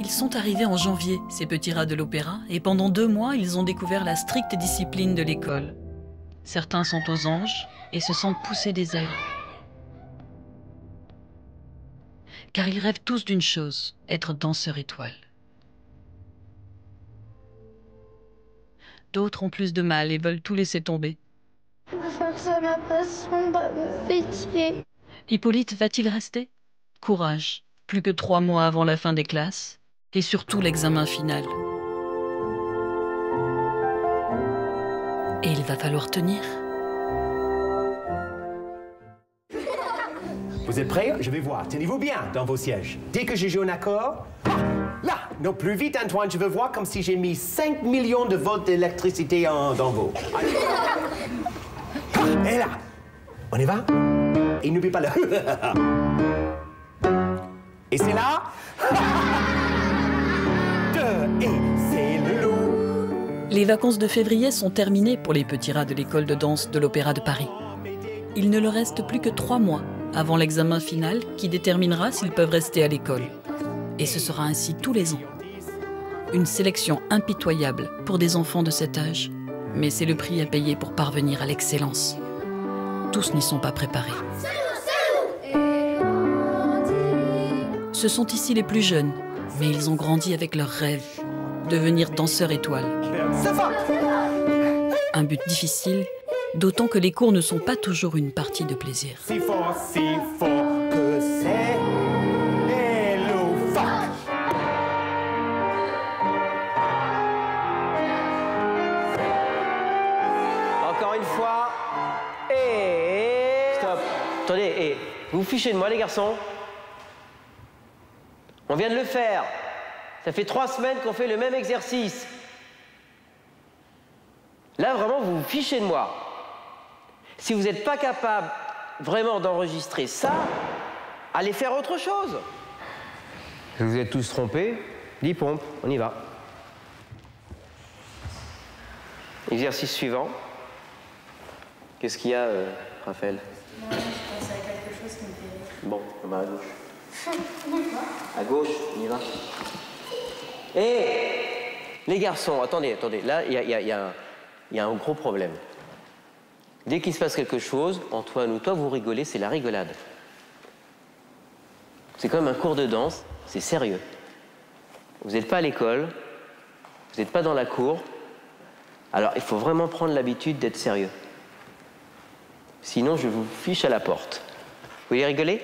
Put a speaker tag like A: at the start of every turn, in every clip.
A: Ils sont arrivés en janvier, ces petits rats de l'opéra, et pendant 2 mois, ils ont découvert la stricte discipline de l'école. Certains sont aux anges et se sentent pousser des ailes. Car ils rêvent tous d'une chose, être danseurs étoiles. D'autres ont plus de mal et veulent tout laisser tomber.
B: Faire ça ma passion, pas mon métier.
A: Hippolyte va-t-il rester? Courage, plus que 3 mois avant la fin des classes, et surtout l'examen final. Et il va falloir tenir.
C: Vous êtes prêts? Je vais voir. Tenez-vous bien dans vos sièges. Dès que je joue un accord... Ah, là! Non, plus vite, Antoine. Je veux voir comme si j'ai mis 5 millions de volts d'électricité dans vous. Allez. Ah, et là! On y va? Et n'oublie pas le... Et c'est là... 2, et c'est le loup.
A: Les vacances de février sont terminées pour les petits rats de l'école de danse de l'Opéra de Paris. Il ne leur reste plus que 3 mois avant l'examen final qui déterminera s'ils peuvent rester à l'école. Et ce sera ainsi tous les ans. Une sélection impitoyable pour des enfants de cet âge, mais c'est le prix à payer pour parvenir à l'excellence. Tous n'y sont pas préparés. Ce sont ici les plus jeunes, mais ils ont grandi avec leurs rêves, devenir danseurs étoiles. Un but difficile, d'autant que les cours ne sont pas toujours une partie de plaisir.
C: Si fort que c'est... Hello, fuck!
D: Encore une fois. Et... Stop. Attendez, vous vous fichez de moi, les garçons? On vient de le faire. Ça fait 3 semaines qu'on fait le même exercice. Là, vraiment, vous vous fichez de moi. Si vous n'êtes pas capable vraiment d'enregistrer ça, allez faire autre chose. Vous vous êtes tous trompés. 10 pompes, on y va. Exercice suivant. Qu'est-ce qu'il y a, Raphaël?
E: Non, je pensais à quelque chose qui me fait rire.
D: Bon, on va à gauche. À gauche, on y va. Les garçons, attendez. Là, il y a un gros problème. Dès qu'il se passe quelque chose, Antoine ou toi, vous rigolez, c'est la rigolade. C'est comme un cours de danse, c'est sérieux. Vous n'êtes pas à l'école, vous n'êtes pas dans la cour. Alors, il faut vraiment prendre l'habitude d'être sérieux. Sinon, je vous fiche à la porte. Vous voulez rigoler?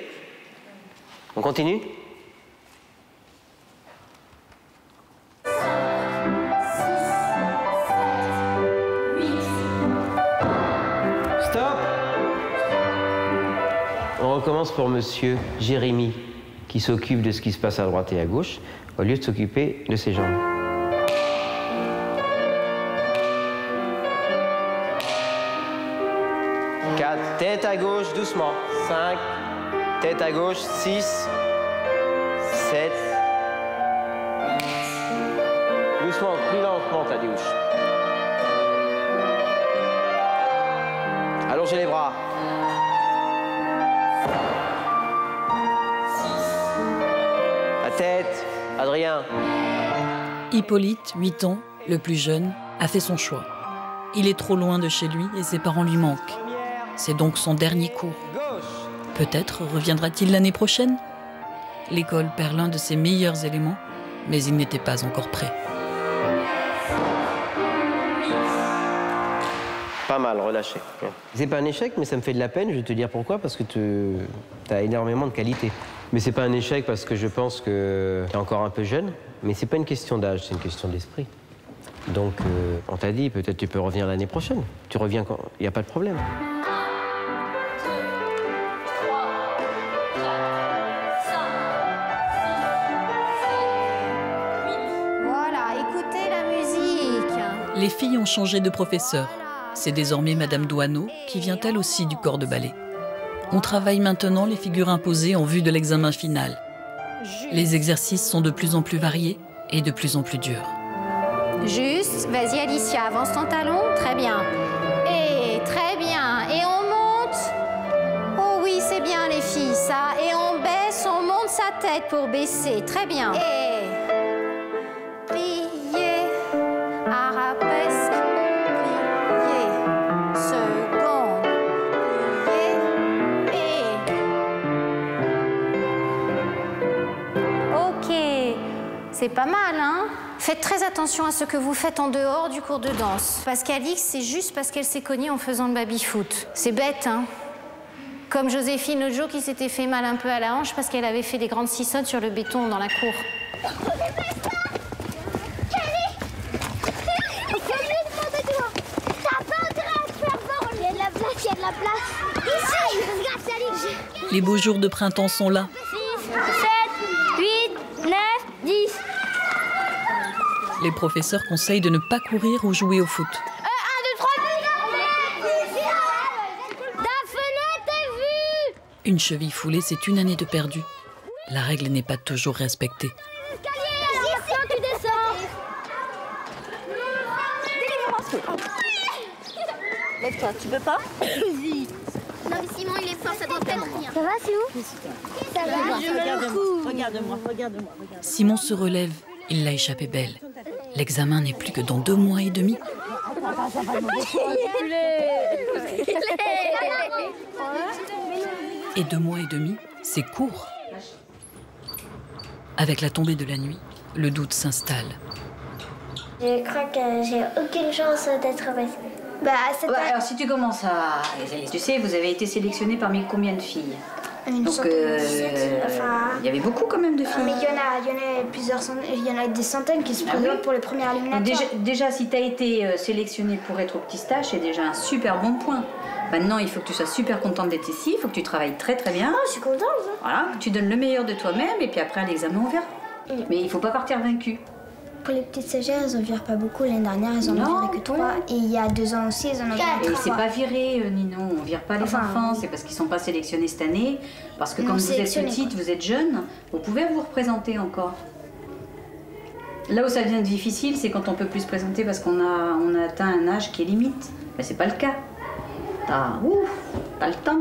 D: On continue? Stop! On recommence pour monsieur Jérémy, qui s'occupe de ce qui se passe à droite et à gauche, au lieu de s'occuper de ses jambes. 4, tête à gauche, doucement. 5, tête à gauche, 6, 7. Doucement, plus lentement, Tadeusz. Allongez les bras. 6. La tête, Adrien.
A: Hippolyte, 8 ans, le plus jeune, a fait son choix. Il est trop loin de chez lui et ses parents lui manquent. C'est donc son dernier cours. Peut-être reviendra-t-il l'année prochaine? L'école perd l'un de ses meilleurs éléments, mais il n'était pas encore prêt.
D: Pas mal, relâché. C'est pas un échec, mais ça me fait de la peine. Je vais te dire pourquoi, parce que tu as énormément de qualité. Mais c'est pas un échec parce que je pense que tu es encore un peu jeune, mais c'est pas une question d'âge, c'est une question d'esprit. Donc, on t'a dit, peut-être tu peux revenir l'année prochaine. Tu reviens quand... Il n'y a pas de problème.
A: Les filles ont changé de professeur. C'est désormais Madame Douaneau qui vient elle aussi du corps de ballet. On travaille maintenant les figures imposées en vue de l'examen final. Les exercices sont de plus en plus variés et de plus en plus durs.
F: Juste, vas-y Alicia, avance ton talon, très bien. Et très bien, et on monte. Oh oui, c'est bien les filles, ça. Et on baisse, on monte sa tête pour baisser, très bien. Et C'est pas mal, hein? Faites très attention à ce que vous faites en dehors du cours de danse. Parce qu'Alix, c'est juste parce qu'elle s'est cognée en faisant le baby-foot. C'est bête, hein? Comme Joséphine l'autre jour qui s'était fait mal un peu à la hanche parce qu'elle avait fait des grandes sissonnes sur le béton dans la cour.
A: Les beaux jours de printemps sont là.
B: 6, 7, 8, 9, 10.
A: Les professeurs conseillent de ne pas courir ou jouer au foot.
B: 1, 2, 3, Daphné, t'es vu?
A: Une cheville foulée, c'est une année de perdu. La règle n'est pas toujours respectée.
B: Tu descends.
G: Lève-toi, tu peux pas?
B: Vas-y. Non mais Simon il est fort, ça doit perdre rien. Ça va Simon? Ça va?
G: Regarde-moi.
A: Simon se relève. Il l'a échappé belle. L'examen n'est plus que dans 2 mois et demi. Et 2 mois et demi, c'est court. Avec la tombée de la nuit, le doute s'installe.
B: Je crois que j'ai aucune chance d'être passée.
E: Alors si tu commences à... Tu sais, vous avez été sélectionné parmi combien de filles? Donc il y avait beaucoup quand même de filles.
B: Mais il y en a plusieurs centaines, il y en a des centaines qui se présentent pour les premières éliminatoires.
E: Déjà, si tu as été sélectionné pour être au petit stage, c'est déjà un super bon point. Maintenant, il faut que tu sois super contente d'être ici, il faut que tu travailles très très bien.
B: Oh, je suis contente.
E: Voilà, que tu donnes le meilleur de toi-même et puis après à l'examen, on verra. Mais il ne faut pas partir vaincu.
B: Pour les petites stagiaires, elles en virent pas beaucoup. L'année dernière, elles en ont viré que 3. Et il y a 2 ans aussi, elles en ont viré 3.
E: Et c'est pas viré, Ninon. On vire pas les enfants. C'est parce qu'ils sont pas sélectionnés cette année. Parce que quand vous êtes petite, vous êtes jeune, vous pouvez vous représenter encore. Là où ça devient difficile, c'est quand on peut plus se présenter parce qu'on a atteint un âge qui est limite. Mais c'est pas le cas. Pas le temps.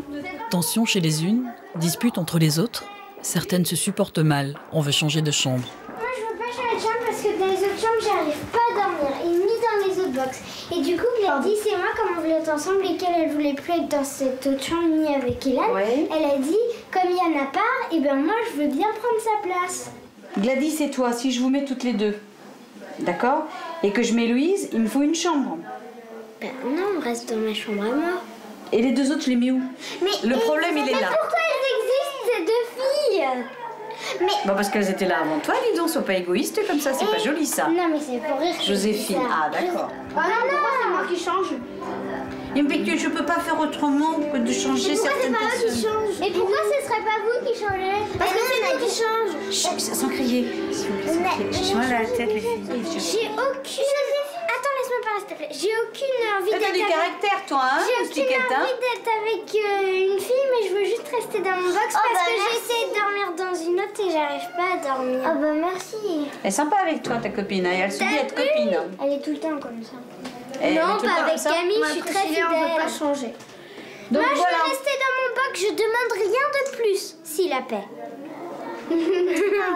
A: Tension chez les unes, dispute entre les autres. Certaines se supportent mal. On veut changer de chambre.
B: Moi, je veux pas changer de chambre parce que dans les autres chambres, j'arrive pas à dormir. Et ni dans les autres box. Et du coup, Gladys et moi, comme on voulait être ensemble et qu'elle voulait plus être dans cette autre chambre ni avec Hélène, elle a dit, comme il y en a pas, et ben moi, je veux bien prendre sa place.
E: Gladys et toi, si je vous mets toutes les deux, d'accord? Et que je mets Louise, il me faut une chambre.
B: Ben non, on reste dans ma chambre à moi.
E: Et les 2 autres, je les mets où?
B: Mais
E: le problème, il est là.
B: Pourquoi elles existent, ces 2 filles?
E: Bah parce qu'elles étaient là avant toi, dis donc, sois pas égoïste comme ça, c'est pas joli ça.
B: Non, mais c'est pour rire.
E: Joséphine, ah d'accord.
B: Oh non, c'est moi qui change.
E: Mais je peux pas faire autrement que de changer certaines personnes.
B: Et pourquoi ce serait pas vous qui changez? Parce que c'est moi qui change.
E: Chut, sans crier. J'ai mal à la tête, les filles.
B: J'ai aucune... Attends, laisse-moi parler, s'il te plaît. J'ai aucune envie
E: T'as
B: d'être...
E: du caractère, toi, hein?
B: J'ai aucune envie d'être avec une fille, mais je veux juste rester dans mon box parce que j'ai essayé de dormir dans une autre et j'arrive pas à dormir. Oh bah merci.
E: Elle est sympa avec toi, ta copine, hein, et elle se dit être copine.
B: Elle est tout le temps comme ça.
E: Non,
B: pas avec Camille, je suis très fidèle. On peut pas changer.
E: Donc,
B: moi, je vais rester dans mon box, je demande rien de plus, s'il a paix.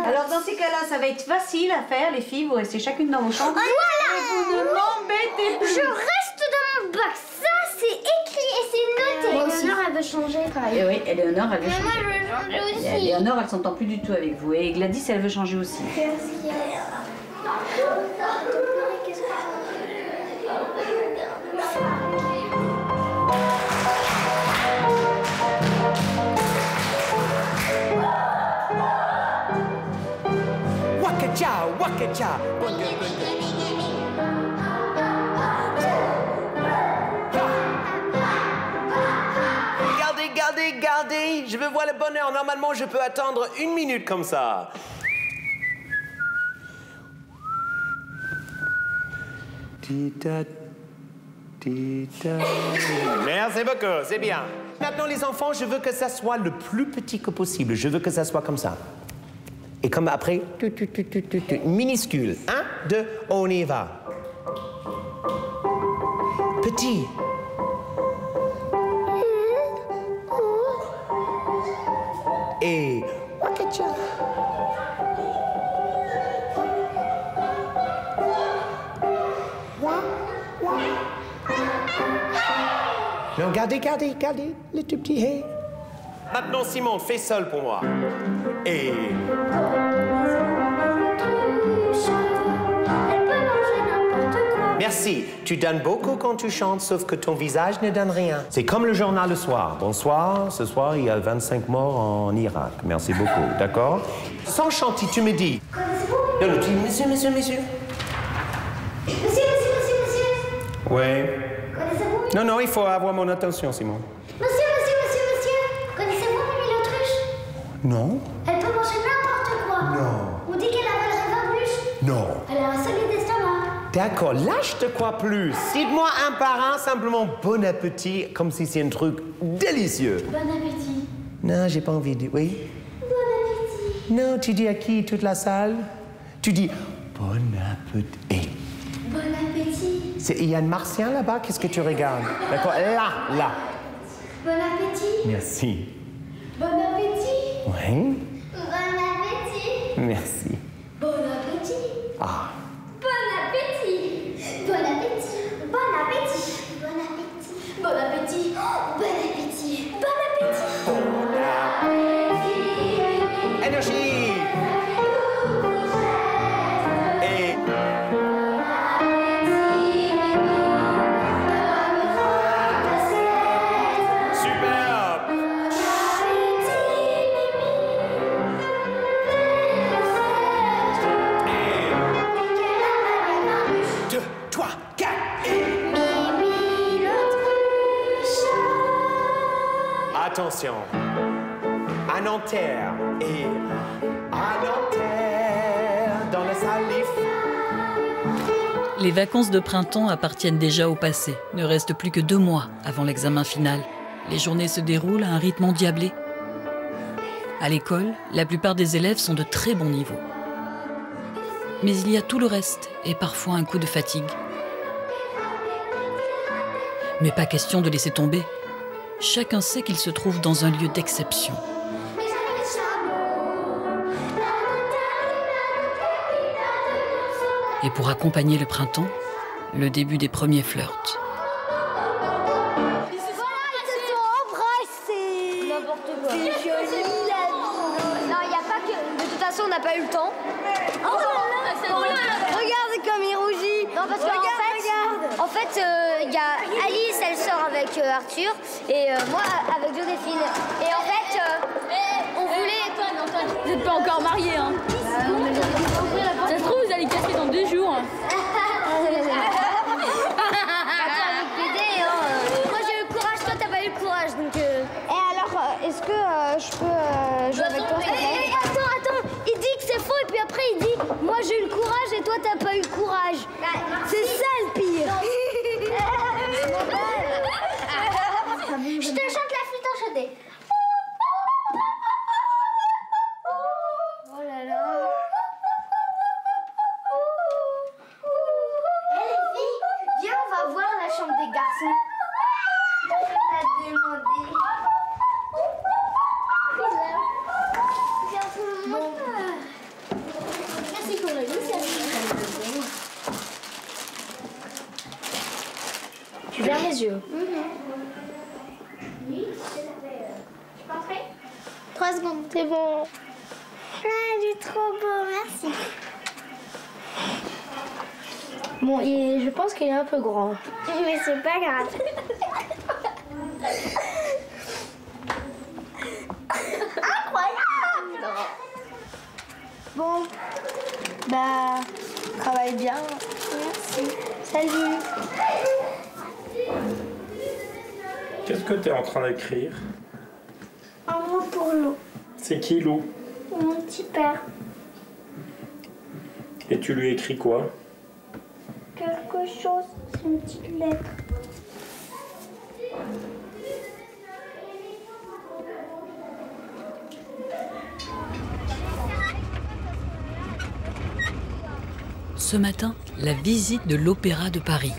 E: Alors dans ces cas-là, ça va être facile à faire, les filles, vous restez chacune dans vos chambres.
B: Voilà.
E: Et vous ne m'embêtez plus.
B: Je reste dans mon box, ça c'est écrit et c'est noté. Moi aussi. Léonore, elle veut changer.
E: Et oui, Éléonore, elle veut
B: Mais
E: changer.
B: moi, je veux changer aussi.
E: Et Éléonore, elle s'entend plus du tout avec vous. Et Gladys, elle veut changer aussi.
C: Waka-cha, waka-cha. Bonne gueule, bonne gueule. Regardez, je veux voir le bonheur. Normalement, je peux attendre 1 minute comme ça. Merci beaucoup, c'est bien. Maintenant, les enfants, je veux que ça soit le plus petit que possible. Je veux que ça soit comme ça. Et comme après, minuscule. 1, 2, on y va. Petit. Et... Non, gardez, le tout petit hé. Maintenant, Simon, fais sol pour moi. Et... merci. Tu donnes beaucoup quand tu chantes, sauf que ton visage ne donne rien. C'est comme le journal le soir. Bonsoir, ce soir, il y a 25 morts en Irak. Merci beaucoup, d'accord? Sans chanter, tu me dis... Non, non, tu dis, monsieur.
B: Monsieur.
C: Oui.
B: Connaissez-vous?
C: Non, il faut avoir mon attention, Simon.
B: Monsieur. Connaissez-vous Mimi l'autruche?
C: Non.
B: Elle peut manger n'importe quoi.
C: Non.
B: On dit qu'elle avalerait 20 bûches.
C: Non.
B: Elle a un solide estomac.
C: D'accord, là, je te crois plus. Cite-moi un par un, simplement bon appétit, comme si c'est un truc délicieux.
B: Bon appétit.
C: Non, j'ai pas envie de... Oui?
B: Bon appétit.
C: Non, tu dis à qui, toute la salle? Tu dis bon appétit.
B: Bon appétit.
C: Il y a un martien là-bas, qu'est-ce que tu regardes? D'accord, là.
B: Bon appétit.
C: Merci.
B: Bon appétit.
C: Oui?
B: Bon appétit.
C: Merci.
B: Bon appétit.
C: Ah.
B: Bon appétit. Bon appétit. Bon appétit. Bon appétit. Bon appétit. Oh, bon appétit. Bon appétit.
C: Énergie! Et... Superbe! 2, 3, 4 Attention. À Nanterre et à Nanterre dans le salif.
A: Les vacances de printemps appartiennent déjà au passé. Ne reste plus que 2 mois avant l'examen final. Les journées se déroulent à un rythme endiablé. À l'école, la plupart des élèves sont de très bon niveau. Mais il y a tout le reste et parfois un coup de fatigue. Mais pas question de laisser tomber. Chacun sait qu'il se trouve dans un lieu d'exception. Et pour accompagner le printemps, le début des premiers flirts.
B: Voilà, ils se sont embrassés. N'importe quoi. C'est joli la vie. Non, il n'y a pas que... De toute façon, on n'a pas eu le temps. Oh là là, regarde comme il rougit. Non, parce qu'en fait, il y a Alice, elle sort avec Arthur et moi avec Joséphine. Et en fait, on voulait...
G: Vous n'êtes pas encore mariés, hein? Ça se trouve, vous allez casser dans 2 jours.
B: Moi j'ai eu le courage, toi t'as pas eu le courage donc. Et alors, est-ce que je peux jouer avec toi? Attends, il dit que c'est faux et puis après il dit moi j'ai eu le courage et toi t'as pas eu le courage. C'est ça le pire. Je te chante la flûte enchantée. Oh là là. Les filles, viens, on va voir la chambre des garçons. On a demandé. Viens, tout le monde. Merci pour l'initiative. Tu fermes les yeux. Oui, je peux entrer? 3 secondes. C'est bon. Ah, il est trop beau, merci. Bon, je pense qu'il est un peu grand. Mais c'est pas grave. Incroyable! Bon, bah, travaille bien. Merci. Salut.
H: Qu'est-ce que tu es en train d'écrire?
B: Un mot pour Lou.
H: C'est qui, Lou?
B: Mon petit père.
H: Et tu lui écris quoi?
B: Quelque chose, c'est une petite lettre.
A: Ce matin, la visite de l'Opéra de Paris.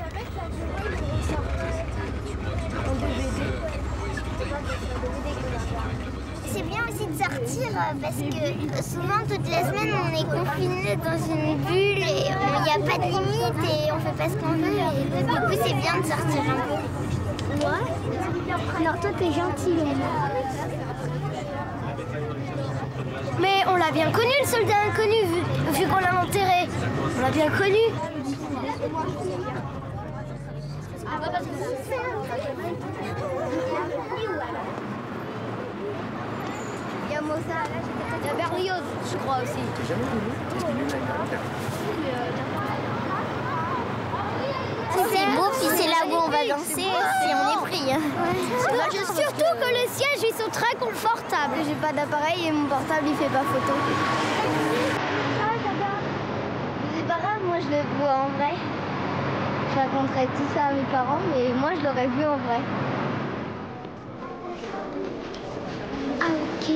B: C'est bien aussi de sortir parce que souvent toute la semaine on est confiné dans une bulle et il n'y a pas de limite et on fait pas ce qu'on veut. Et du coup c'est bien de sortir un peu. Moi? Non, toi t'es gentil. Mais on l'a bien connu le soldat inconnu vu qu'on l'a enterré. On l'a bien connu. Il y a Mossa, il y a Berlioz, je crois aussi.
C: T'es jamais venu? T'es venu l'année dernière.
B: C'est beau, puis c'est là où on va danser si on est pris. Surtout que les sièges ils sont très confortables. J'ai pas d'appareil et mon portable il fait pas photo. C'est pas grave, moi je le vois en vrai. Je raconterai tout ça à mes parents, mais moi je l'aurais vu en vrai. Ah ok.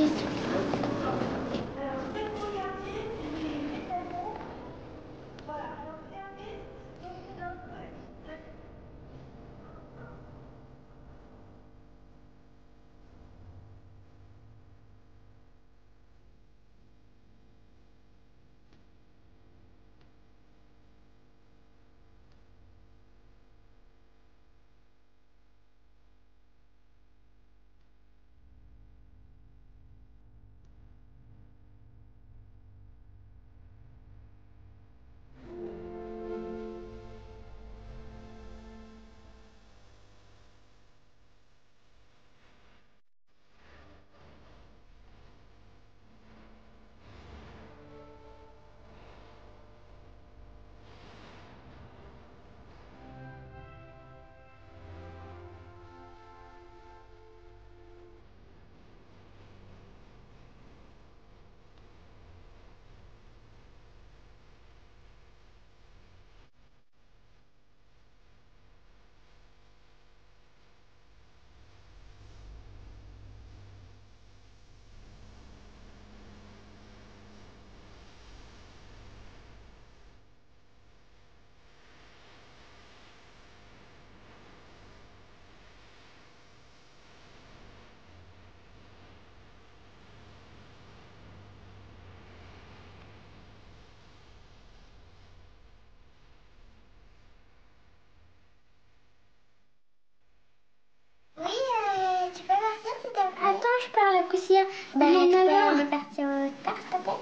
B: Je perds la poussière. Bah, il est 9h. On peut partir tard, peut-être.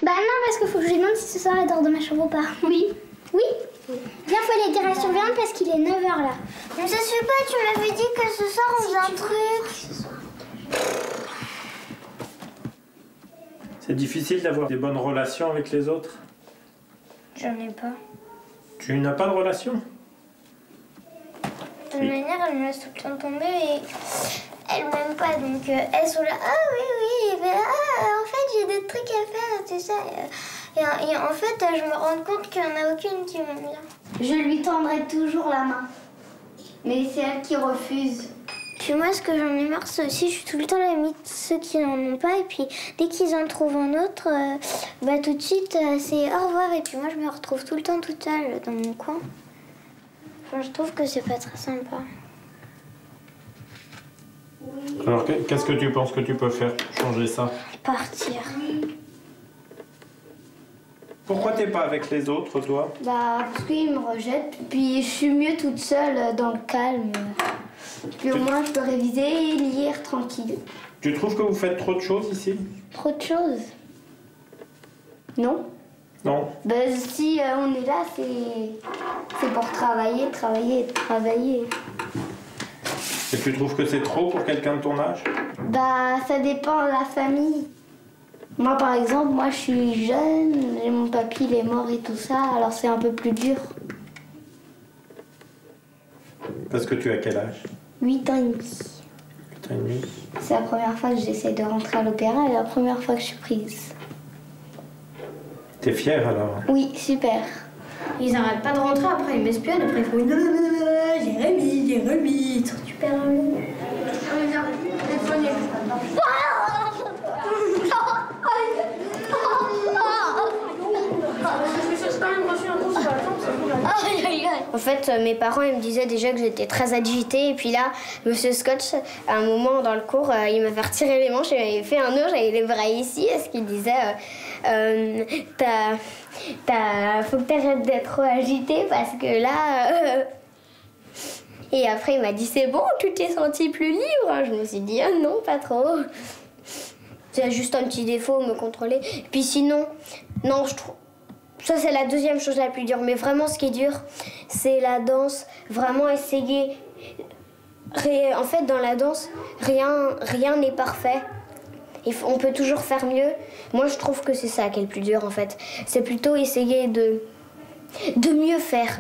B: Bah non, parce qu'il faut que je lui demande si ce soir elle dort de ma chambre ou pas. Oui. Oui. Viens, faut aller dire à la surveillante parce qu'il est 9h là. Mais ça se fait pas, tu m'avais dit que ce soir on faisait un truc.
H: C'est difficile d'avoir des bonnes relations avec les autres?
B: J'en ai pas.
H: Tu n'as pas de relation?
B: De toute manière, elle me laisse tout le temps tomber et elle m'aime pas, donc elles sont là. Ah oui, et ben, en fait j'ai des trucs à faire, tout ça. Et en fait, je me rends compte qu'il n'y en a aucune qui m'aime bien. Je lui tendrai toujours la main, mais c'est elle qui refuse. Puis moi, ce que j'en ai marre, c'est aussi, je suis tout le temps l'amie de ceux qui n'en ont pas, et puis dès qu'ils en trouvent un autre, bah tout de suite, c'est au revoir, et puis moi, je me retrouve tout le temps toute seule dans mon coin. Enfin, je trouve que c'est pas très sympa.
H: Alors, qu'est-ce que tu penses que tu peux faire pour changer ça?
B: Partir.
H: Pourquoi t'es pas avec les autres, toi?
B: Bah, parce qu'ils me rejettent, puis je suis mieux toute seule, dans le calme. Puis au moins, je peux réviser et lire tranquille.
H: Tu trouves que vous faites trop de choses ici?
B: Trop de choses? Non.
H: Non.
B: Bah, si on est là, c'est pour travailler, travailler et travailler.
H: Et tu trouves que c'est trop pour quelqu'un de ton âge?
B: Bah, ça dépend de la famille. Moi, par exemple, moi, je suis jeune, et mon papy, il est mort et tout ça, alors c'est un peu plus dur.
H: Parce que tu as quel âge?
B: 8 ans et demi.
H: 8 ans et demi.
B: C'est la première fois que j'essaie de rentrer à l'opéra et la première fois que je suis prise.
H: T'es fière alors?
B: Oui, super.
I: Ils n'arrêtent pas de rentrer, après ils m'espionnent, après ils font une Jérémy, Jérémy, ils sont super amis. En fait, mes parents ils me disaient déjà que j'étais très agitée, et puis là, Monsieur Scotch, à un moment dans le cours, il m'avait retiré les manches, il m'avait fait un nœud, j'avais les bras ici, parce qu'il disait faut que t'arrêtes d'être trop agitée parce que là. Et après, il m'a dit c'est bon, tu t'es sentie plus libre. Je me suis dit non, pas trop. C'est juste un petit défaut, me contrôler. Puis sinon, non, je trouve. Ça, c'est la deuxième chose la plus dure. Mais vraiment, ce qui est dur, c'est la danse. Vraiment essayer... En fait, dans la danse, rien n'est parfait. On peut toujours faire mieux. Moi, je trouve que c'est ça qui est le plus dur, en fait. C'est plutôt essayer de mieux faire.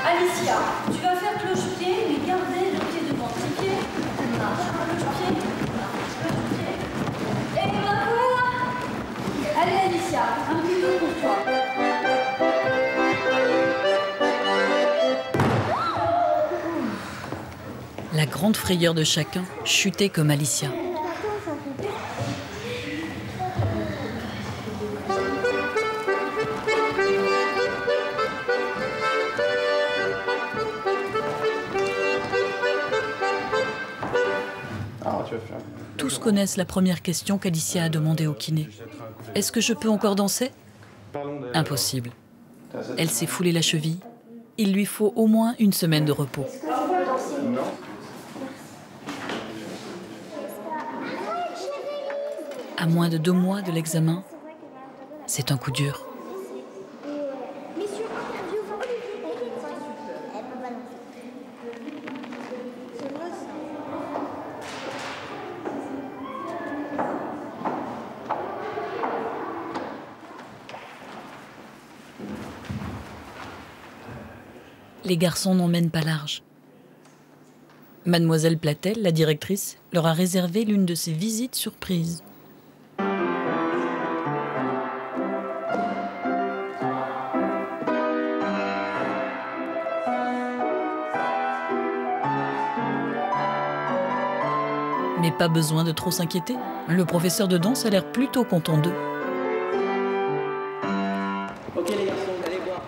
G: Alicia, tu vas faire cloche-pied, mais gardez le pied devant. Pied, cloche-pied, cloche-pied. Et voilà. Allez Alicia, un petit peu pour toi.
A: La grande frayeur de chacun chutait comme Alicia. Tous connaissent la première question qu'Alicia a demandée au kiné. Est-ce que je peux encore danser ? Impossible. Elle s'est foulée la cheville. Il lui faut au moins une semaine de repos. À moins de 2 mois de l'examen, c'est un coup dur. Les garçons n'emmènent pas large. Mademoiselle Platel, la directrice, leur a réservé l'une de ces visites surprises. Mais pas besoin de trop s'inquiéter. Le professeur de danse a l'air plutôt content d'eux.
D: Ok les garçons, allez voir.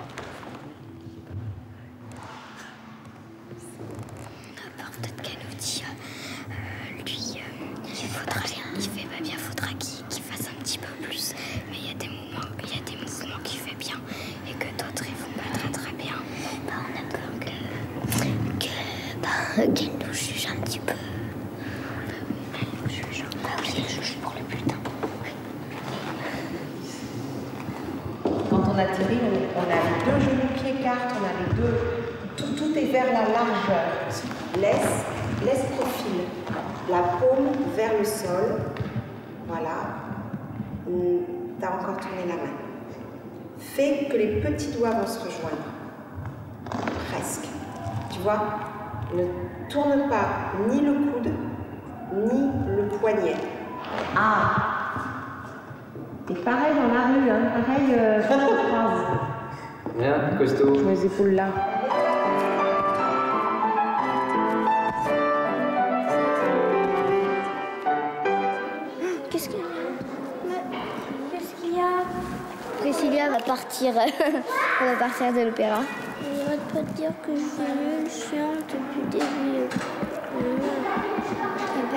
I: Peut-être qu'elle nous dit, lui, il fait pas bien, faudra qu'il fasse un petit peu plus. Mais il y a des mouvements qu'il fait bien et que d'autres ils font pas très très bien. On a peur qu'elle nous juge un petit peu. Pour le butin.
J: Quand on atterrit, on a les 2 genoux pieds cartes, on a les deux. Tout est vers la largeur. Laisse profil. La paume vers le sol. Voilà. T'as encore tourné la main. Fais que les petits doigts vont se rejoindre. Presque. Tu vois, ne tourne pas ni le coude, ni le poignet. Ah! Et pareil dans la rue, hein, pareil quand on croise.
D: Bien, costaud.
J: Je mets les épaules là.
I: Qu'est-ce qu'il y a? Priscilla va partir. On va partir de l'opéra. J'arrête pas de dire que je suis nulle, chiante depuis le début.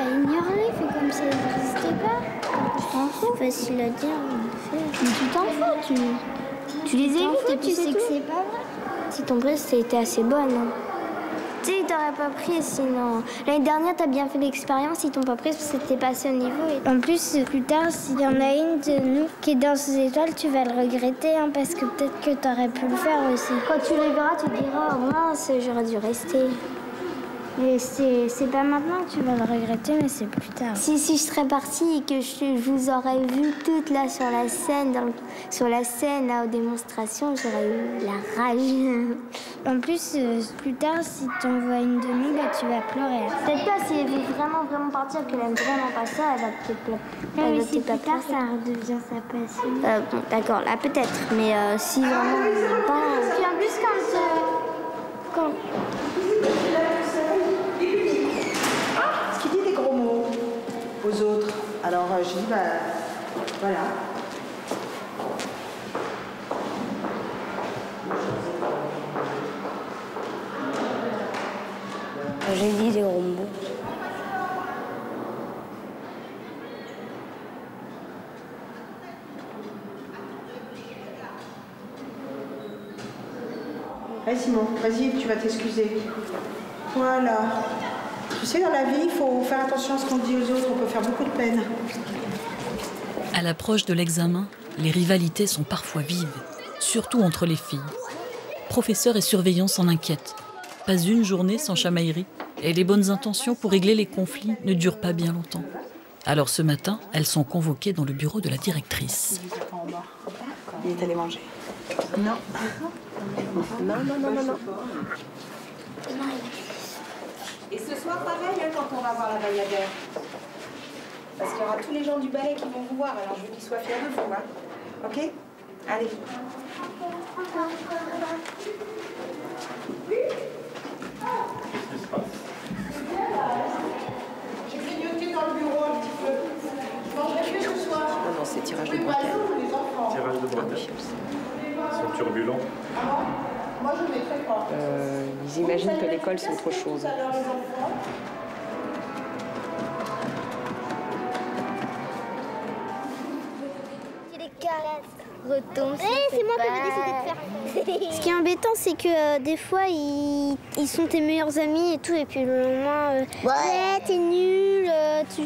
I: Ignore-les, fais comme si elles n'existaient pas. Je t'en fous. C'est facile à dire, mais tu t'en fous, tu les évites et tu sais que c'est pas vrai. Si ton presse était assez bonne. Hein. Tu sais, t'aurais pas pris sinon. L'année dernière, t'as bien fait l'expérience, ils t'ont pas pris parce que t'es passé au niveau. Et... En plus, plus tard, s'il y en a une de nous qui est dans ces étoiles, tu vas le regretter hein, parce que peut-être que t'aurais pu le faire aussi. Quand tu les verras, tu te diras, oh mince, j'aurais dû rester. Mais c'est pas maintenant que tu vas le regretter, mais c'est plus tard. Si je serais partie et que je vous aurais vu toutes là sur la scène, là, aux démonstrations, j'aurais eu la rage. En plus, plus tard, si tu vois une de nous, bah, tu vas pleurer. Peut-être pas, si elle veut vraiment partir, qu'elle aime vraiment pas ça, elle va peut-être pleurer. Mais si plus tard, ça redevient sa passion. Bon, d'accord, là peut-être, mais si vraiment elle n'aime pas... Puis en plus, quand...
J: Tu dis des gros mots aux autres. Alors je dis, bah, voilà.
I: J'ai dit des gros mots.
J: Allez Simon, vas-y, tu vas t'excuser. Voilà. Tu sais, dans la vie, il faut faire attention à ce qu'on dit aux autres, on peut faire beaucoup de peine.
A: À l'approche de l'examen, les rivalités sont parfois vives, surtout entre les filles. Professeurs et surveillants s'en inquiètent. Pas une journée sans chamaillerie, et les bonnes intentions pour régler les conflits ne durent pas bien longtemps. Alors ce matin, elles sont convoquées dans le bureau de la directrice.
J: Il est allé manger. Non. Non. Et ce soir, pareil, quand on va voir la Bayadère. Parce qu'il y aura tous les gens du ballet qui vont vous voir, alors je veux qu'ils soient fiers de vous, hein. Ok? Allez. J'ai grignoté dans le bureau un petit peu. Je mangerai mieux ce soir.
K: Non, c'est tirage de bretelles.
H: Tirage de bretelles. Ils sont turbulents.
J: Moi, je ne mettrai pas.
K: Ils imaginent que l'école, c'est autre chose.
I: C'est moi qui ai décidé de faire. Ce qui est embêtant, c'est que des fois, ils sont tes meilleurs amis et tout, et puis le lendemain, ouais, t'es nul,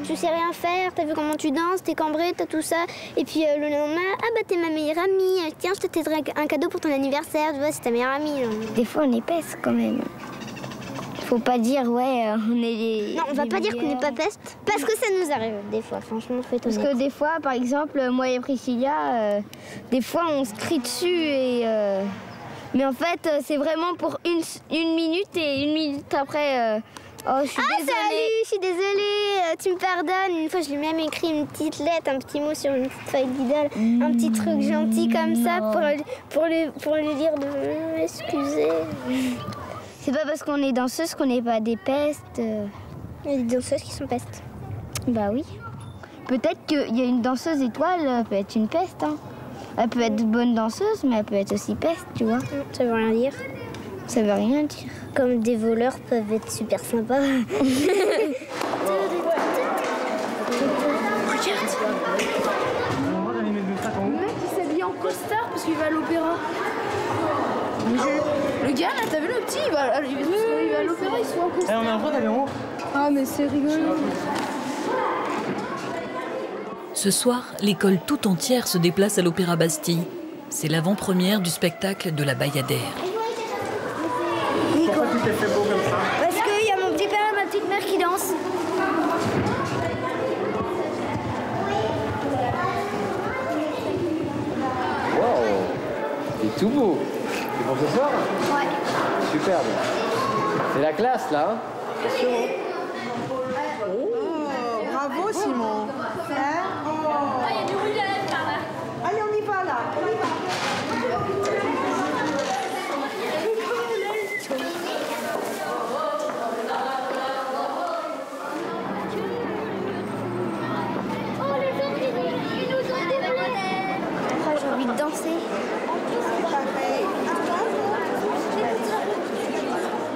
I: tu sais rien faire, t'as vu comment tu danses, t'es cambré, t'as tout ça. Et puis le lendemain, ah bah t'es ma meilleure amie, tiens, je te t'aiderai un cadeau pour ton anniversaire, tu vois, c'est ta meilleure amie. Des fois, on est peste quand même. Faut pas dire, ouais, on est les... Non, on va pas dire qu'on n'est pas peste, parce que ça nous arrive des fois, franchement, faut être honnête. Parce que des fois, par exemple, moi et Priscilla, des fois, on se crie dessus, et, mais en fait, c'est vraiment pour une minute, et une minute après, oh, je suis désolée. Salut, je suis désolée, tu me pardonnes. Une fois, je lui ai même écrit une petite lettre, un petit mot sur une petite feuille d'idole, un petit truc gentil comme ça, pour lui dire de m'excuser. C'est pas parce qu'on est danseuse qu'on n'est pas des pestes. Il y a des danseuses qui sont pestes. Bah oui. Peut-être qu'il y a une danseuse étoile, elle peut être une peste. Hein. Elle peut être bonne danseuse, mais elle peut être aussi peste, tu vois. Ça veut rien dire. Ça veut rien dire. Comme des voleurs peuvent être super sympas. Regarde.
G: Le mec il s'habille en costard parce qu'il va à l'opéra. Le gars là, t'as vu le petit, il va à l'opéra, il se voit en costard.
L: On a un droit d'aller en haut.
G: Ah mais c'est rigolo.
A: Ce soir, l'école tout entière se déplace à l'Opéra Bastille. C'est l'avant-première du spectacle de la Bayadère.
L: Pourquoi tu t'es fait beau comme ça?
I: Parce qu'il y a mon petit père et ma petite mère qui dansent.
D: Waouh, c'est tout beau. C'est pour ce soir?
I: Ouais.
D: Superbe. C'est la classe là, hein? Attention.
J: Oh, bravo Simon.
G: Il y a du rouge à lèvres par là.
J: Allez, on y va là. On y va.
I: Oh, les autres, ils nous ont des bananes. Oh, j'ai envie de danser.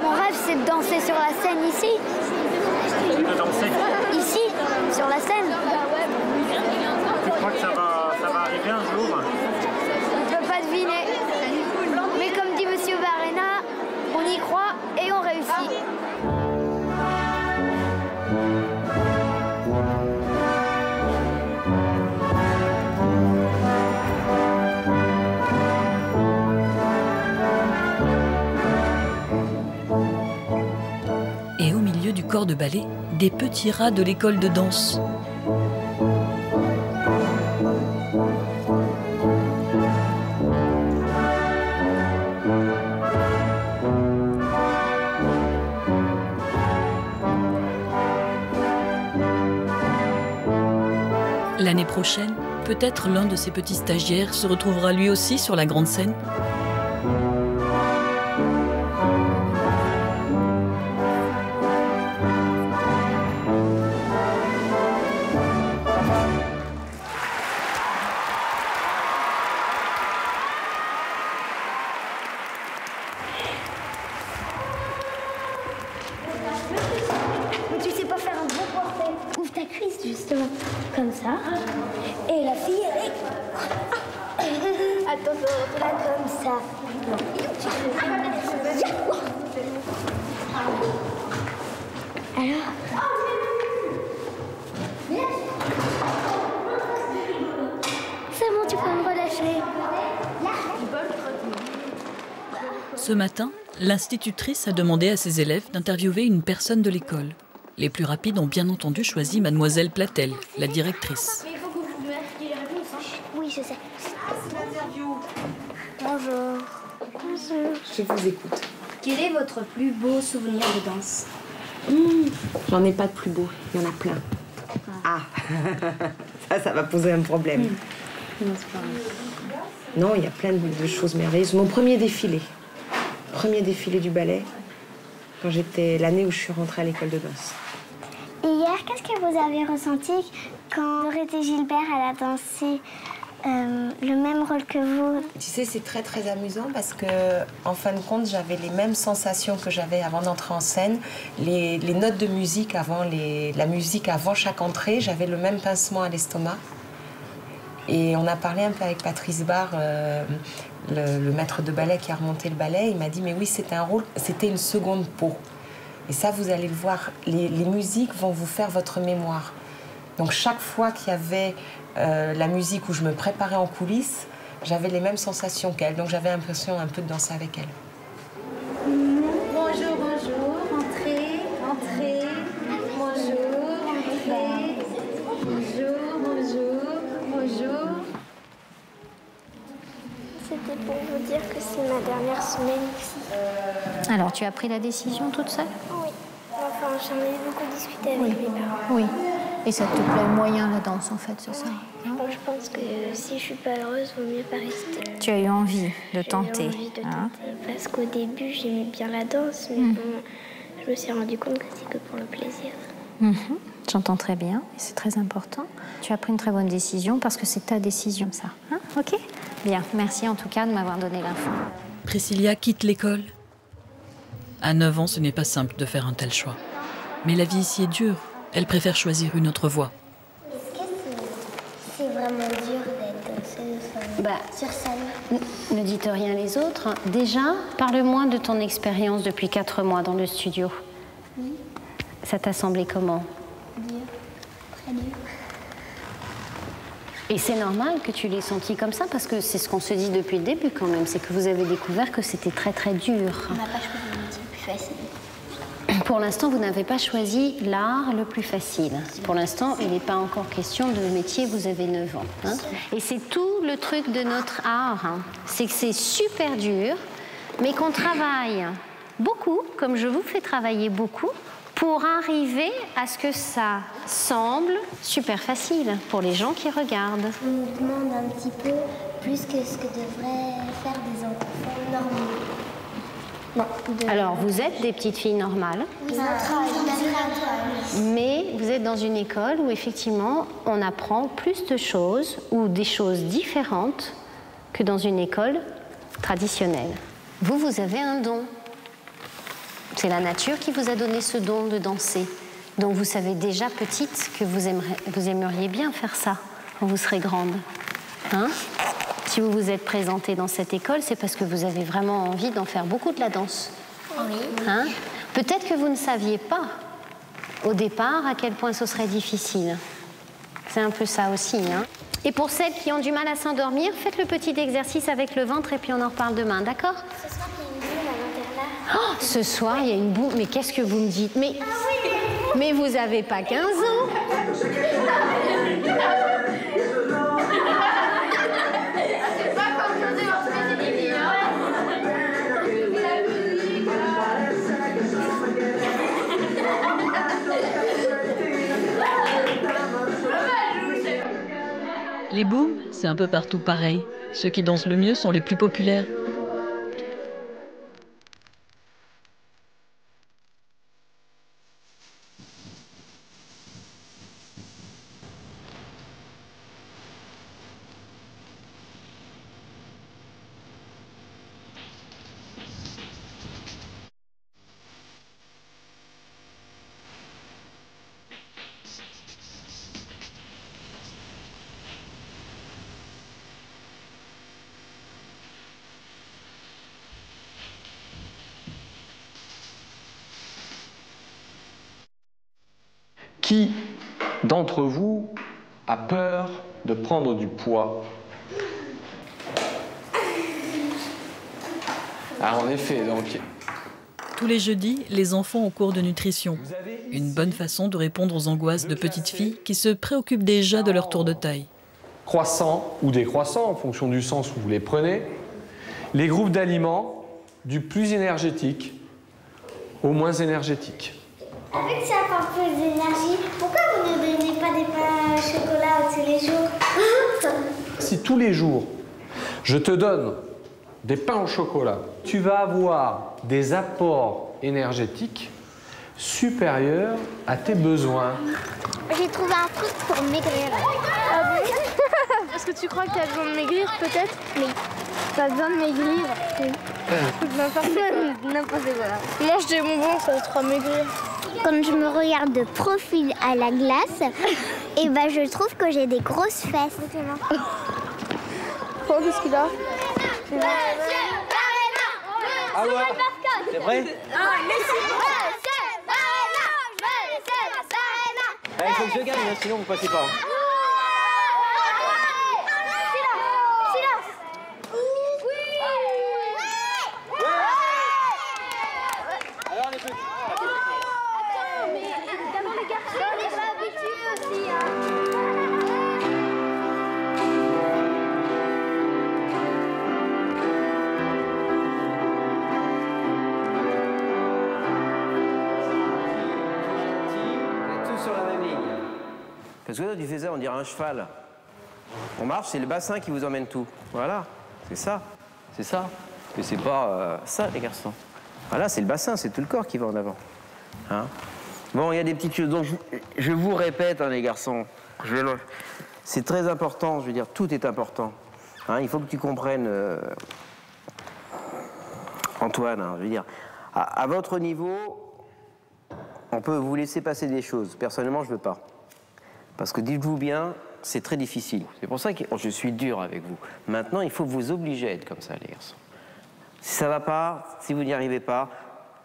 I: Mon rêve, c'est de danser sur la scène ici.
L: De danser?
I: Ici, sur la scène.
L: Tu crois que ça va arriver un jour?
I: On ne peut pas deviner. Mais comme dit Monsieur Barrena, on y croit et on réussit.
A: Et au milieu du corps de ballet, des petits rats de l'école de danse. L'année prochaine, peut-être l'un de ces petits stagiaires se retrouvera lui aussi sur la grande scène.
I: Mais tu sais pas faire un bon portrait. Ouvre ta cuisse justement, comme ça. Et la fille, elle est... Attends, là comme ça. Non. Alors c'est bon, tu peux me relâcher.
A: Ce matin, l'institutrice a demandé à ses élèves d'interviewer une personne de l'école. Les plus rapides ont bien entendu choisi Mademoiselle Platel, la directrice.
I: Mais il faut que vous me fassiez les réponses. Hein. Oui, je sais.
J: C'est l'interview.
I: Bonjour. Bonjour.
J: Je vous écoute.
I: Quel est votre plus beau souvenir de danse?
J: J'en ai pas de plus beau, il y en a plein. Ah, ça va poser un problème.
I: Non, c'est pas vrai.
J: Non, il y a plein de choses merveilleuses. Mon premier défilé du ballet, quand j'étais l'année où je suis rentrée à l'école de danse.
I: Et hier, qu'est-ce que vous avez ressenti quand Dorothée Gilbert elle a dansé le même rôle que vous?
J: Tu sais, c'est très très amusant parce que, en fin de compte, j'avais les mêmes sensations que j'avais avant d'entrer en scène. Les notes de musique avant, la musique avant chaque entrée, j'avais le même pincement à l'estomac. Et on a parlé un peu avec Patrice Barre, le maître de ballet qui a remonté le ballet. Il m'a dit, mais oui, c'était un rôle, c'était une seconde peau. Et ça, vous allez le voir, les musiques vont vous faire votre mémoire. Donc chaque fois qu'il y avait la musique où je me préparais en coulisses, j'avais les mêmes sensations qu'elle. Donc j'avais l'impression un peu de danser avec elle.
I: Bonjour, bonjour, entrez, entrez. Bonjour, entrez. Bonjour, bonjour, bonjour. C'était pour vous dire que c'est ma dernière semaine ici.
F: Alors, tu as pris la décision toute seule?
I: Oui. Enfin, j'en ai beaucoup discuté avec mes parents.
F: Oui. Et ça te plaît moyen, la danse, en fait, c'est ça?
I: Je pense que si je suis pas heureuse, il vaut mieux pas rester.
F: Tu as eu envie de tenter.
I: J'ai eu envie de tenter. Parce qu'au début, j'aimais bien la danse, mais bon, je me suis rendu compte que c'est que pour le plaisir.
F: J'entends très bien, et c'est très important. Tu as pris une très bonne décision parce que c'est ta décision, ça. Hein? Ok? Bien, merci en tout cas de m'avoir donné l'info.
A: Priscilla quitte l'école. À 9 ans, ce n'est pas simple de faire un tel choix. Mais la vie ici est dure. Elle préfère choisir une autre voie.
I: Est-ce que c'est vraiment dur d'être danseuse sur scène?
F: Ne dites rien les autres. Déjà, parle-moi de ton expérience depuis 4 mois dans le studio.
I: Oui.
F: Ça t'a semblé comment?
I: Dur. Très dur.
F: Et c'est normal que tu l'aies senti comme ça, parce que c'est ce qu'on se dit depuis le début quand même, c'est que vous avez découvert que c'était très très dur.
I: On n'a pas choisi le métier le plus facile.
F: Pour l'instant, vous n'avez pas choisi l'art le plus facile. Pour l'instant, il n'est pas encore question de métier, vous avez 9 ans. Hein. Et c'est tout le truc de notre art, hein. C'est que c'est super dur, mais qu'on travaille beaucoup, comme je vous fais travailler beaucoup, pour arriver à ce que ça semble super facile pour les gens qui regardent.
I: On nous demande un petit peu plus que ce que devraient faire des enfants normaux. Non,
F: Alors, vous êtes des petites filles normales, mais vous êtes dans une école où effectivement on apprend plus de choses ou des choses différentes que dans une école traditionnelle. Vous avez un don. C'est la nature qui vous a donné ce don de danser. Donc vous savez déjà petite que vous aimeriez bien faire ça quand vous serez grande. Hein? Si vous vous êtes présentée dans cette école, c'est parce que vous avez vraiment envie d'en faire beaucoup de la danse.
I: Oui.
F: Hein? Peut-être que vous ne saviez pas au départ à quel point ce serait difficile. C'est un peu ça aussi. Hein? Et pour celles qui ont du mal à s'endormir, faites le petit exercice avec le ventre et puis on en reparle demain, d'accord? Oh, ce soir, il y a une boue. Mais qu'est-ce que vous me dites? Mais vous avez pas 15 ans.
A: Les booms, c'est un peu partout pareil. Ceux qui dansent le mieux sont les plus populaires.
M: Qui d'entre vous a peur de prendre du poids? Ah, en effet, donc...
A: Tous les jeudis, les enfants ont cours de nutrition. Une bonne façon de répondre aux angoisses de petites filles qui se préoccupent déjà de leur tour de taille.
M: Croissants ou décroissants, en fonction du sens où vous les prenez. Les groupes d'aliments, du plus énergétique au moins énergétique.
B: En fait, ça apporte plus d'énergie. Pourquoi vous ne donnez pas des pains au chocolat tous les jours?
M: Si tous les jours, je te donne des pains au chocolat, tu vas avoir des apports énergétiques supérieurs à tes besoins.
I: J'ai trouvé un truc pour maigrir.
N: Ah bon? Est-ce que tu crois que tu as besoin de maigrir, peut-être?
I: Oui.
N: Pas besoin de maigrir? Oui.
I: N'importe quoi.
N: Mange des bonbons, ça te fera maigrir.
I: Quand je me regarde de profil à la glace, et ben je trouve que j'ai des grosses fesses.
N: Oh, qu'est-ce qu'il a?
D: Ah ouais? C'est vrai? Il faut que je gagne, sinon vous passez pas. Alors les petits.
I: Attends, mais évidemment les garçons, on n'est pas habitués aussi.
D: Sur la même ligne. Parce que là, tu fais ça, on dirait un cheval. On marche, c'est le bassin qui vous emmène tout. Voilà, c'est ça. C'est ça. Mais c'est pas ça, les garçons. Voilà, c'est le bassin, c'est tout le corps qui va en avant. Hein? Bon, il y a des petites choses. Donc, je vous répète, hein, les garçons, c'est très important, je veux dire, tout est important. Hein, il faut que tu comprennes, Antoine, hein, je veux dire, à votre niveau, on peut vous laisser passer des choses. Personnellement, je ne veux pas. Parce que dites-vous bien, c'est très difficile. C'est pour ça que je suis dur avec vous. Maintenant, il faut vous obliger à être comme ça, les garçons. Si ça ne va pas, si vous n'y arrivez pas,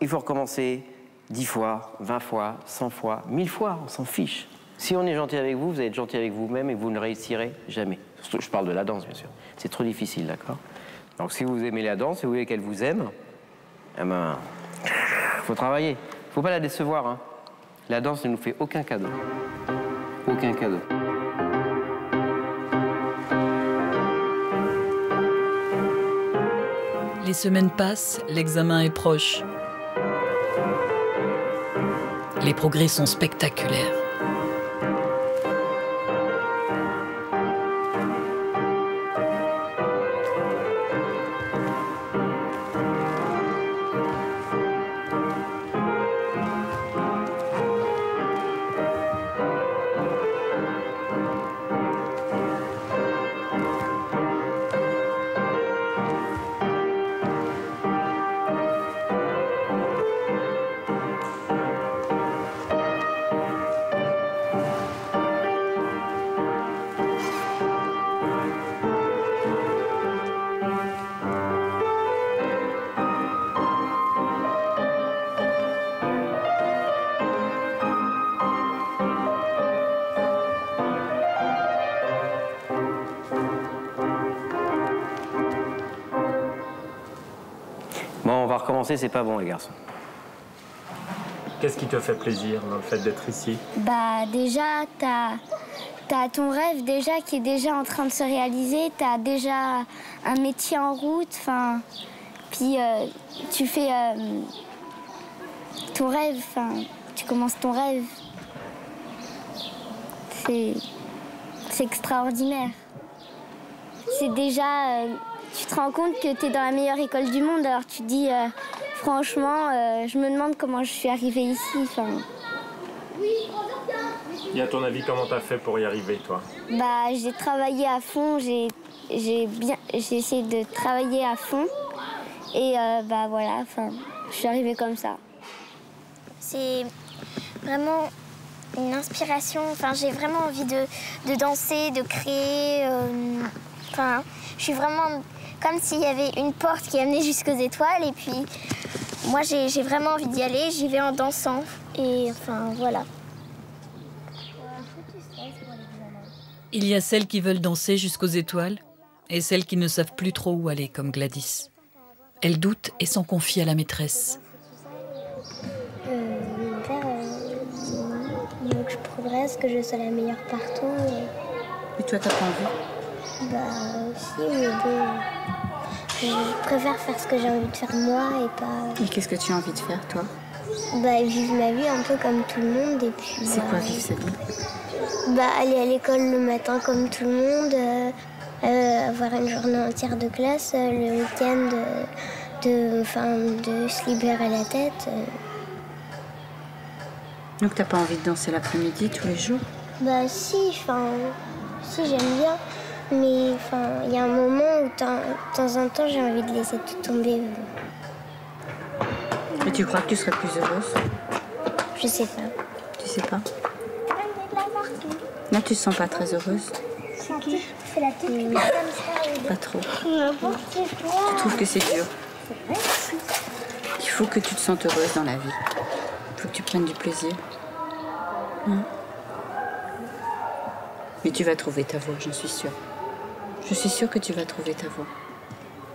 D: il faut recommencer 10 fois, 20 fois, 100 fois, 1000 fois, on s'en fiche. Si on est gentil avec vous, vous allez être gentil avec vous-même et vous ne réussirez jamais. Je parle de la danse, bien sûr. C'est trop difficile, d'accord? Donc si vous aimez la danse et vous voulez qu'elle vous aime, eh ben, faut travailler. Faut pas la décevoir, hein. La danse ne nous fait aucun cadeau. Aucun cadeau.
A: Les semaines passent, l'examen est proche. Les progrès sont spectaculaires.
D: Bon, on va recommencer, c'est pas bon, les garçons.
H: Qu'est-ce qui te fait plaisir dans le fait d'être ici?
I: Bah déjà, t'as ton rêve déjà qui est déjà en train de se réaliser, t'as déjà un métier en route, enfin, puis tu fais ton rêve, enfin, tu commences ton rêve. C'est extraordinaire. C'est déjà, tu te rends compte que t'es dans la meilleure école du monde, alors tu te dis, franchement, je me demande comment je suis arrivée ici, enfin.
H: Et à ton avis, comment t'as fait pour y arriver, toi?
I: Bah, j'ai travaillé à fond, j'ai essayé de travailler à fond. Et bah voilà, enfin, je suis arrivée comme ça.
B: C'est vraiment une inspiration. Enfin, j'ai vraiment envie de danser, de créer. Enfin, je suis vraiment comme s'il y avait une porte qui amenait jusqu'aux étoiles. Et puis, moi, j'ai vraiment envie d'y aller. J'y vais en dansant. Et enfin, voilà.
A: Il y a celles qui veulent danser jusqu'aux étoiles et celles qui ne savent plus trop où aller, comme Gladys. Elle doute et s'en confie à la maîtresse.
I: Mon père, il veut que je progresse, que je sois la meilleure partout.
E: Et toi, t'as pas envie?
I: Bah, si, mais bon. Je préfère faire ce que j'ai envie de faire moi et pas.
E: Et qu'est-ce que tu as envie de faire, toi?
I: Bah, vivre ma vie un peu comme tout le monde et puis.
E: C'est quoi vivre sa vie?
I: Bah, aller à l'école le matin comme tout le monde, avoir une journée entière de classe, le week-end de se libérer la tête.
E: Donc t'as pas envie de danser l'après-midi tous les jours?
I: Bah si j'aime bien, mais il y a un moment où de temps en temps j'ai envie de laisser tout tomber.
E: Et tu crois que tu serais plus heureuse?
I: Je sais pas.
E: Tu sais pas? Là, tu te sens pas très heureuse?
I: C'est qui? C'est la petite
E: Pas trop. Tu trouves que c'est dur? Il faut que tu te sentes heureuse dans la vie. Il faut que tu prennes du plaisir. Mais tu vas trouver ta voie, j'en suis sûre. Je suis sûre que tu vas trouver ta voie.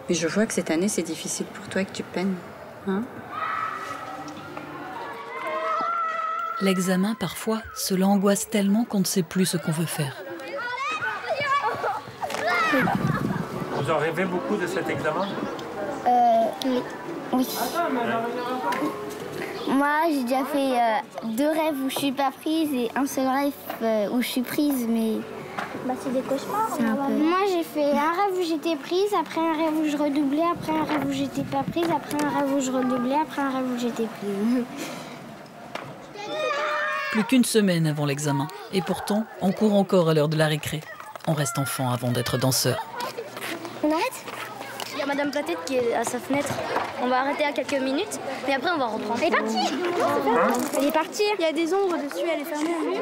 E: Mais je vois que cette année, c'est difficile pour toi et que tu peines.
A: L'examen, parfois, cela angoisse tellement qu'on ne sait plus ce qu'on veut faire.
L: Vous en rêvez beaucoup de cet examen?
I: Oui. Moi, j'ai déjà fait 2 rêves où je suis pas prise et un seul rêve où je suis prise, mais... Bah, c'est des cauchemars. Moi, j'ai fait un rêve où j'étais prise, après un rêve où je redoublais, après un rêve où j'étais pas prise, après un rêve où je redoublais, après un rêve où j'étais prise.
A: Plus qu'une semaine avant l'examen. Et pourtant, on court encore à l'heure de la récré. On reste enfant avant d'être danseur.
I: On arrête?
N: Il y a Madame Platette qui est à sa fenêtre. On va arrêter à quelques minutes, et après on va reprendre.
I: Elle est partie! Elle est partie!
N: Il y a des ombres dessus, elle est fermée.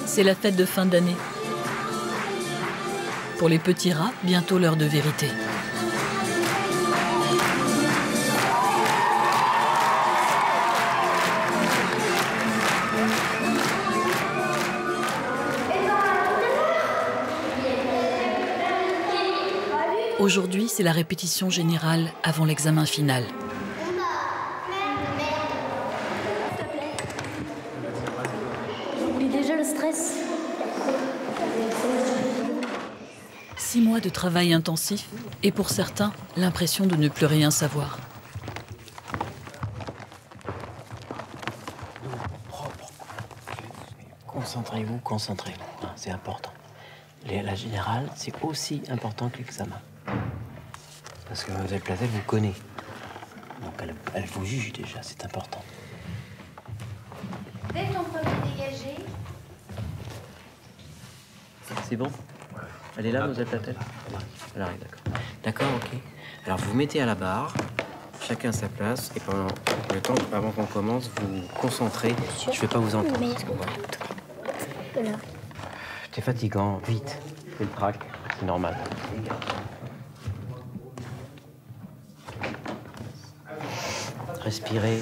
A: C'est la fête de fin d'année. Pour les petits rats, bientôt l'heure de vérité. Aujourd'hui, c'est la répétition générale avant l'examen final.
N: J'oublie déjà le stress.
A: 6 mois de travail intensif et pour certains, l'impression de ne plus rien savoir.
D: Concentrez-vous, concentrez-vous. C'est important. La générale, c'est aussi important que l'examen. Parce que Mlle Platette vous connaît. Donc elle vous juge déjà, c'est important.
I: Dès ton premier dégagé.
D: C'est bon? Elle est là, Mlle Platette? Elle arrive, d'accord. D'accord, ok. Alors vous vous mettez à la barre, chacun à sa place, et pendant le temps, avant qu'on commence, vous vous concentrez. Je ne vais pas vous entendre. C'est fatigant, vite. C'est le trac, c'est normal. Respirez.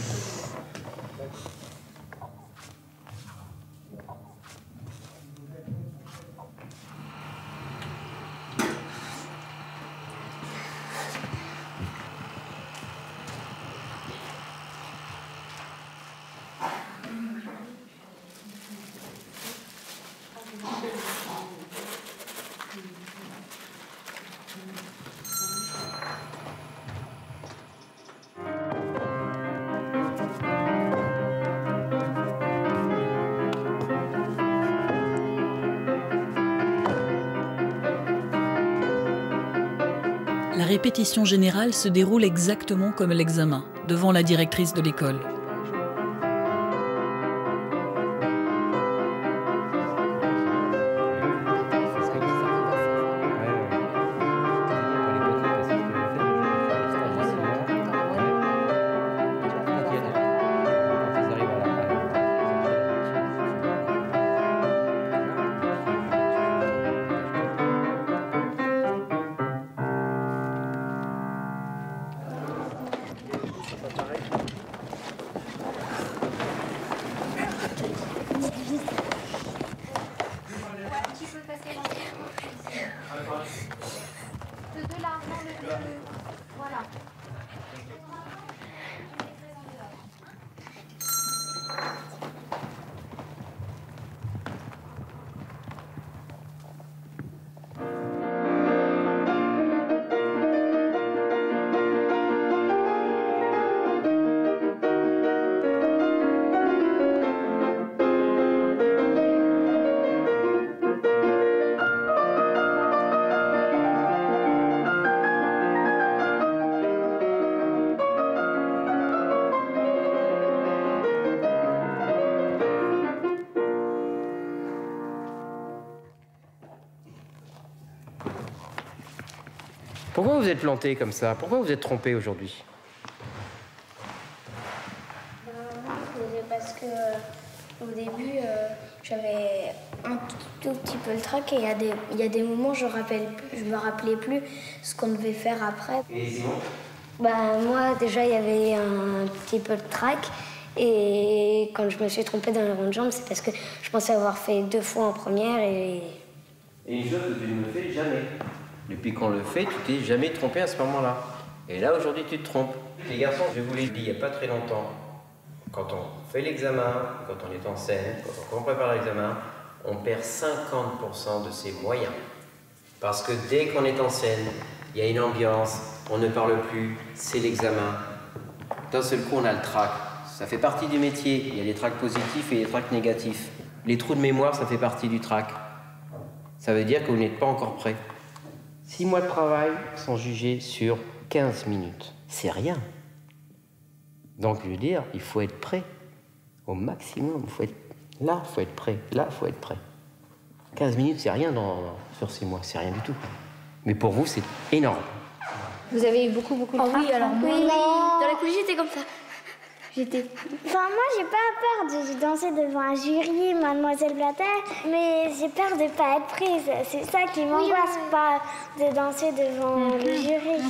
A: La répétition générale se déroule exactement comme l'examen, devant la directrice de l'école.
D: Pourquoi vous êtes planté comme ça? Pourquoi vous êtes trompé aujourd'hui?
I: Parce que au début, j'avais un tout petit peu le trac et il y a des moments où je me rappelais plus ce qu'on devait faire après.
D: Et Simon?
I: Moi, déjà, il y avait un petit peu de trac. Et quand je me suis trompée dans le rond de jambe, c'est parce que je pensais avoir fait 2 fois en première et
D: une chose que tu ne fais jamais. Depuis qu'on le fait, tu t'es jamais trompé à ce moment-là. Et là, aujourd'hui, tu te trompes. Les garçons, je vous l'ai dit il n'y a pas très longtemps, quand on fait l'examen, quand on est en scène, quand on prépare l'examen, on perd 50% de ses moyens. Parce que dès qu'on est en scène, il y a une ambiance, on ne parle plus, c'est l'examen. D'un seul coup, on a le trac. Ça fait partie du métier. Il y a des tracs positifs et des tracs négatifs. Les trous de mémoire, ça fait partie du trac. Ça veut dire que vous n'êtes pas encore prêt. 6 mois de travail sont jugés sur 15 minutes. C'est rien. Donc, je veux dire, il faut être prêt au maximum. Là, il faut être prêt. Là, il faut être prêt. 15 minutes, c'est rien sur 6 mois. C'est rien du tout. Mais pour vous, c'est énorme.
F: Vous avez eu beaucoup de trac?
N: Oui, alors moi,
I: Oui.
N: dans la coulisses, j'étais comme ça.
B: Enfin, moi, j'ai pas peur de danser devant un jury, Mademoiselle Platel, mais j'ai peur de pas être prise. C'est ça qui m'angoisse, pas de danser devant le jury.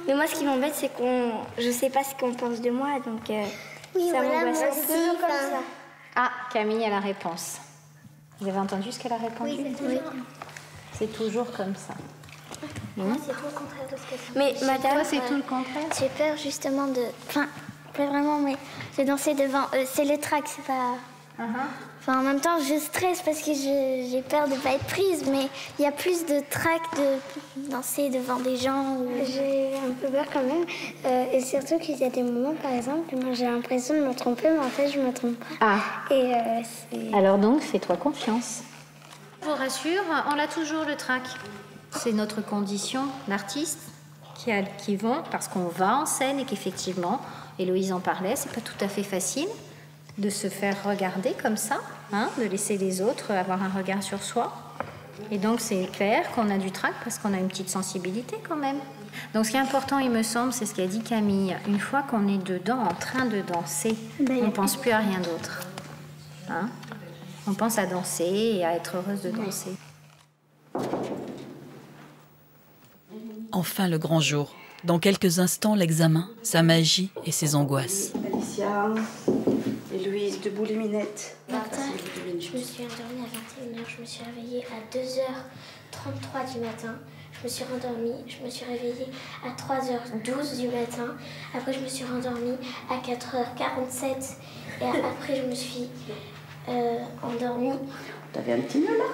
N: Mais moi, ce qui m'embête, c'est je sais pas ce qu'on pense de moi, donc ça m'angoisse un peu.
B: Toujours comme ça.
F: Ah, Camille a la réponse. Vous avez entendu ce qu'elle a répondu?
B: Oui.
F: C'est toujours comme ça.
B: Moi, c'est tout le contraire de ce que c'est.
N: Mais madame,
F: Toi, c'est tout le contraire?
B: J'ai peur justement de... Enfin, pas vraiment, mais de danser devant... c'est le trac, c'est pas... Enfin, en même temps, je stresse parce que j'ai peur de pas être prise, mais il y a plus de trac de danser devant des gens. J'ai un peu peur quand même. Et surtout qu'il y a des moments, par exemple, moi j'ai l'impression de me tromper, mais en fait, je me trompe pas.
F: Ah.
B: Et
F: Alors donc, fais-toi confiance. Je vous rassure, on a toujours le trac. C'est notre condition d'artiste qui vont, parce qu'on va en scène et qu'effectivement, Héloïse en parlait, c'est pas tout à fait facile de se faire regarder comme ça, de laisser les autres avoir un regard sur soi. Et donc c'est clair qu'on a du trac parce qu'on a une petite sensibilité quand même. Donc ce qui est important, il me semble, c'est ce qu'a dit Camille. Une fois qu'on est dedans, en train de danser, on ne pense plus à rien d'autre. On pense à danser et à être heureuse de danser.
A: Enfin le grand jour. Dans quelques instants, l'examen, sa magie et ses angoisses.
O: Alicia, Héloïse, debout les minettes.
B: Martin, je me suis endormie à 21h, je me suis réveillée à 2h33 du matin. Je me suis rendormie, je me suis réveillée à 3h12 du matin. Après, je me suis rendormie à 4h47. Et après, je me suis endormie.
O: T'avais un petit nœud là?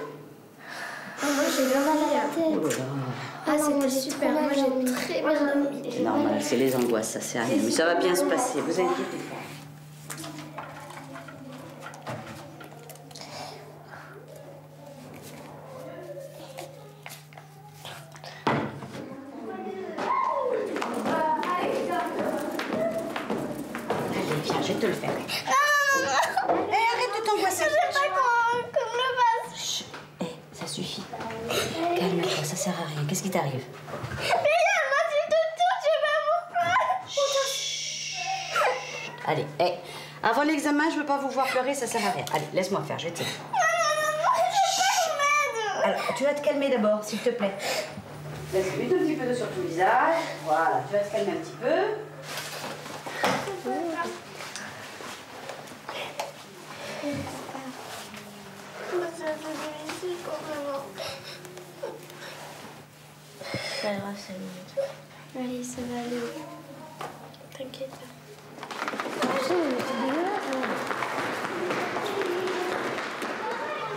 B: Moi, j'ai bien mal à la tête.
O: Oh là là.
B: C'était super. Moi, j'ai très bien dormi.
O: C'est normal, c'est les angoisses, ça c'est rien. Mais ça va bien se passer, vous inquiétez pas. Allez, viens, je vais te le faire. Arrête de t'angoisser.
B: Je sais pas comment le passe.
O: Chut, ça suffit. Calme-toi, ça sert à rien. Qu'est-ce qui t'arrive?
B: Mais moi, tu te touches, je sais pas pourquoi.
O: Allez, avant l'examen, je veux pas vous voir pleurer, ça sert à rien. Allez, laisse-moi faire, je vais t'aider. Alors, tu vas te calmer d'abord, s'il te plaît. Laisse-lui un petit peu d'eau sur ton visage. Voilà, tu vas te calmer un petit peu.
B: C'est pas grave, 5 minutes. Allez, ça va aller. T'inquiète pas.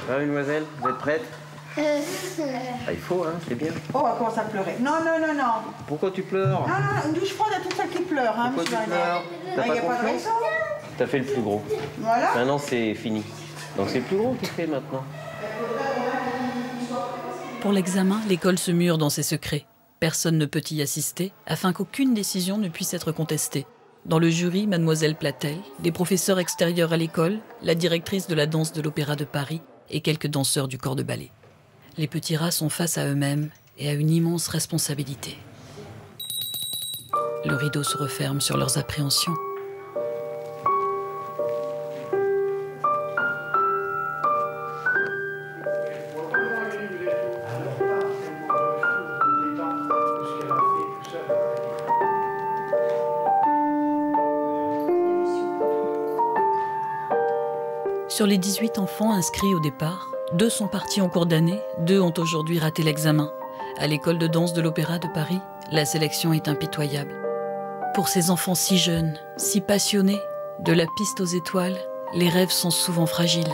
D: Ça va, mademoiselle? Vous êtes prête? Il faut, c'est bien.
J: Oh, elle commence à pleurer. Non.
D: Pourquoi tu pleures?
J: Une douche froide à toutes celles qui pleurent,
D: Pourquoi tu pleures? T'as
J: Il n'y
D: pas
J: a pas de
D: confiance?
J: raison.
D: T'as fait le plus gros.
J: Voilà.
D: Maintenant, c'est fini. Donc c'est le plus gros qui fait maintenant.
A: Pour l'examen, l'école se mure dans ses secrets. Personne ne peut y assister, afin qu'aucune décision ne puisse être contestée. Dans le jury, Mademoiselle Platel, des professeurs extérieurs à l'école, la directrice de la danse de l'Opéra de Paris et quelques danseurs du corps de ballet. Les petits rats sont face à eux-mêmes et à une immense responsabilité. le rideau se referme sur leurs appréhensions. Sur les 18 enfants inscrits au départ, 2 sont partis en cours d'année, 2 ont aujourd'hui raté l'examen. À l'école de danse de l'Opéra de Paris, la sélection est impitoyable. Pour ces enfants si jeunes, si passionnés, de la piste aux étoiles, les rêves sont souvent fragiles.